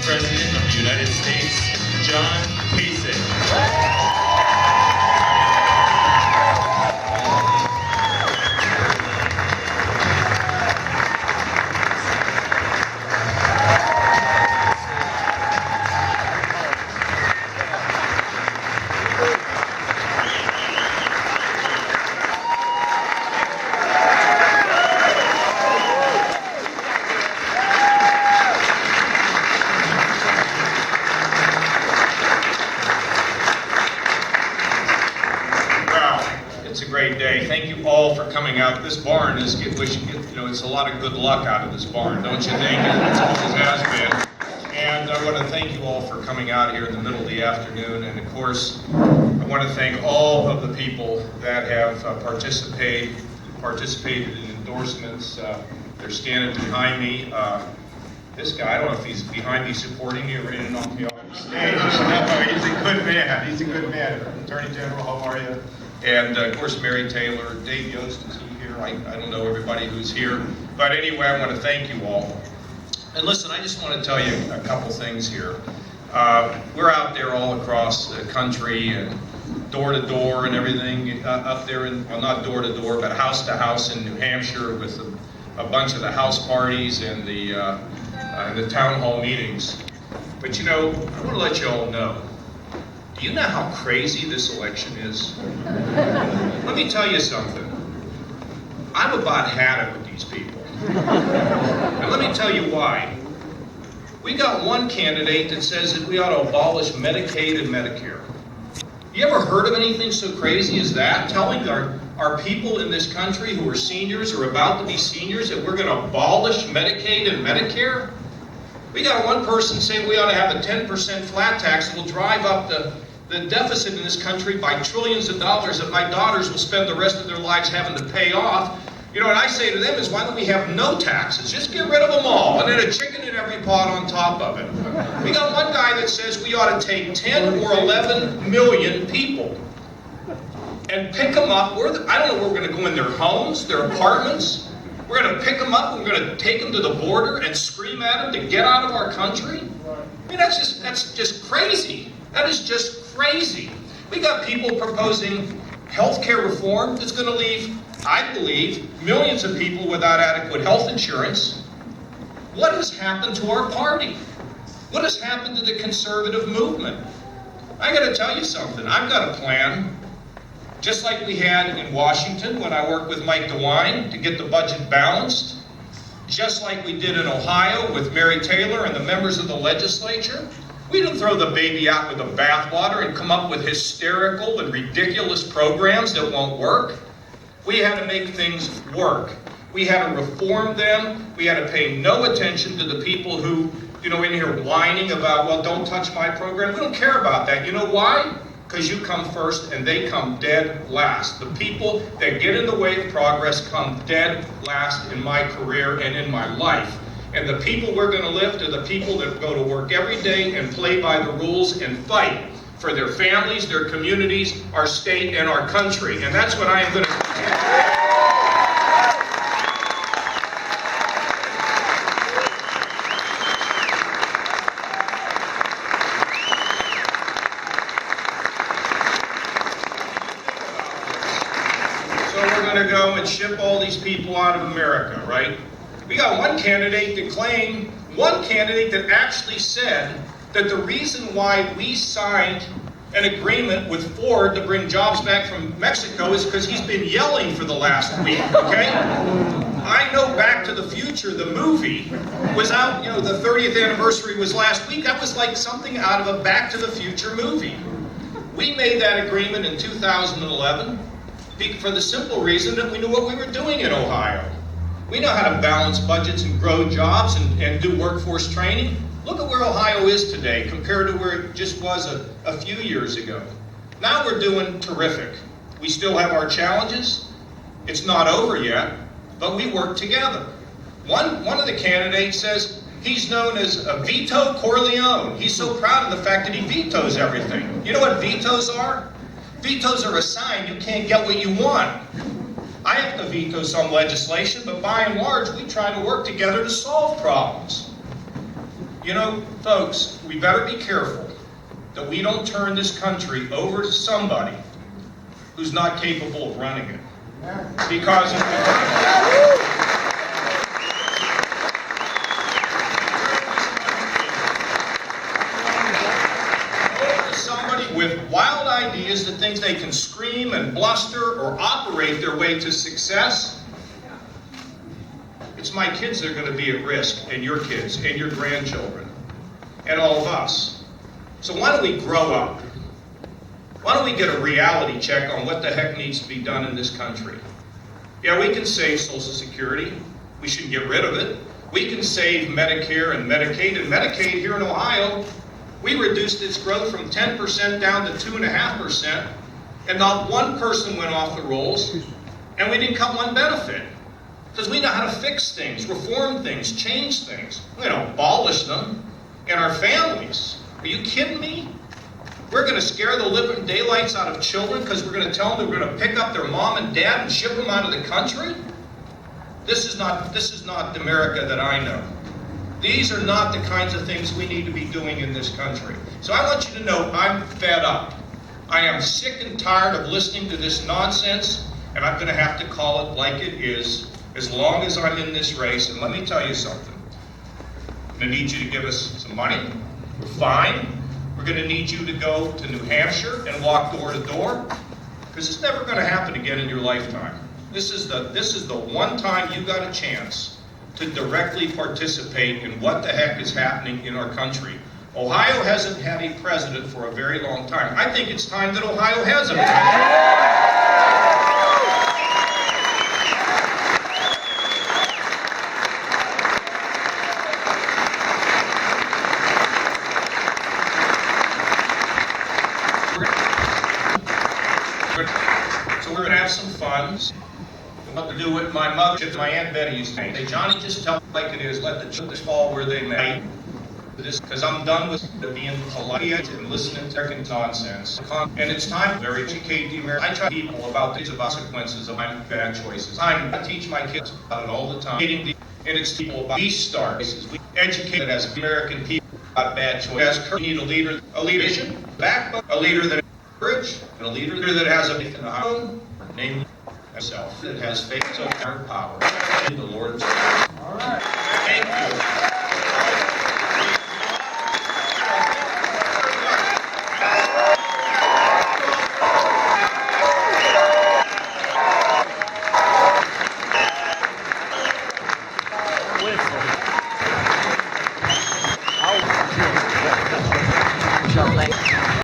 President of the United States, John Kasich. It's a great day. Thank you all for coming out. This barn is, it's a lot of good luck out of this barn, don't you think? It always has been. And I want to thank you all for coming out here in the middle of the afternoon. And of course, I want to thank all of the people that have participated in endorsements. They're standing behind me. This guy, I don't know if he's behind me supporting me or ready to knock me off the stage. No, he's a good man. He's a good man. Attorney General, how are you? And of course, Mary Taylor, Dave Yost is here. I don't know everybody who's here. But anyway, I want to thank you all. And listen, I just want to tell you a couple things here. We're out there all across the country and door to door and everything up there, well, not door to door, but house to house in New Hampshire with a bunch of the house parties and the town hall meetings. But you know, I want to let you all know, do you know how crazy this election is? Let me tell you something. I've about had it with these people. And let me tell you why. We got one candidate that says that we ought to abolish Medicaid and Medicare. You ever heard of anything so crazy as that? Telling our people in this country who are seniors or about to be seniors that we're going to abolish Medicaid and Medicare? We got one person saying we ought to have a 10% flat tax that will drive up the deficit in this country by trillions of dollars that my daughters will spend the rest of their lives having to pay off. You know, what I say to them is, why don't we have no taxes? Just get rid of them all, and then a chicken in every pot on top of it. We got one guy that says we ought to take 10 or 11 million people and pick them up. I don't know where we're going to go in their homes, their apartments. We're going to pick them up, and we're going to take them to the border and scream at them to get out of our country. I mean, that's just crazy. That is just crazy. We got people proposing health care reform that's going to leave, I believe, millions of people without adequate health insurance. What has happened to our party? What has happened to the conservative movement? I got to tell you something. I've got a plan, just like we had in Washington when I worked with Mike DeWine to get the budget balanced, just like we did in Ohio with Mary Taylor and the members of the legislature. We didn't throw the baby out with the bathwater and come up with hysterical and ridiculous programs that won't work. We had to make things work. We had to reform them. We had to pay no attention to the people who, in here whining about, well, don't touch my program. We don't care about that. You know why? Because you come first and they come dead last. The people that get in the way of progress come dead last in my career and in my life. And the people we're going to lift are the people that go to work every day and play by the rules and fight for their families, their communities, our state, and our country. And that's what I am going to do. So we're going to go and ship all these people out of America, right? We got one candidate that actually said that the reason why we signed an agreement with Ford to bring jobs back from Mexico is because he's been yelling for the last week, okay? I know Back to the Future, the movie, was out, the 30th anniversary was last week. That was like something out of a Back to the Future movie. We made that agreement in 2011 for the simple reason that we knew what we were doing in Ohio. We know how to balance budgets and grow jobs and do workforce training. Look at where Ohio is today compared to where it just was a few years ago. Now we're doing terrific. We still have our challenges. It's not over yet, but we work together. One of the candidates says he's known as a Veto Corleone. He's so proud of the fact that he vetoes everything. You know what vetoes are? Vetoes are a sign you can't get what you want. I have to veto some legislation, but by and large, we try to work together to solve problems. You know, folks, we better be careful that we don't turn this country over to somebody who's not capable of running it. Because if we over to somebody with wild ideas that thinks they can scream and bluster or operate their way to success, it's my kids that are going to be at risk, and your kids, and your grandchildren, and all of us. So why don't we grow up? Why don't we get a reality check on what the heck needs to be done in this country? Yeah, we can save Social Security. We shouldn't get rid of it. We can save Medicare and Medicaid. And Medicaid here in Ohio, we reduced its growth from 10% down to 2.5%, and not one person went off the rolls, and we didn't cut one benefit. Because we know how to fix things, reform things, change things. We don't abolish them. And our families, are you kidding me? We're going to scare the living daylights out of children because we're going to tell them they're going to pick up their mom and dad and ship them out of the country? This is not the America that I know. These are not the kinds of things we need to be doing in this country. So I want you to know I'm fed up. I am sick and tired of listening to this nonsense, and I'm going to have to call it like it is as long as I'm in this race. And let me tell you something. I'm going to need you to give us some money. We're fine. We're going to need you to go to New Hampshire and walk door to door, because it's never going to happen again in your lifetime. This is the one time you got a chance to directly participate in what the heck is happening in our country. Ohio hasn't had a president for a very long time. I think it's time that Ohio has a president. So we're going to have some fun. What to do what my mother, my Aunt Betty used to say, Johnny, just tell it like it is. Let the chips fall where they may. Because I'm done with being polite and listening to freaking nonsense. And it's time to educate the American. I tell people about the consequences of my bad choices. I teach my kids about it all the time. And it's people about these stars. We educate as American people about bad choices. We need a leader, a vision, backbone, a leader that has courage, and a leader that has a faith in the home, namely himself, that has faith so power. In the Lord. All right. Thank you. Lovely.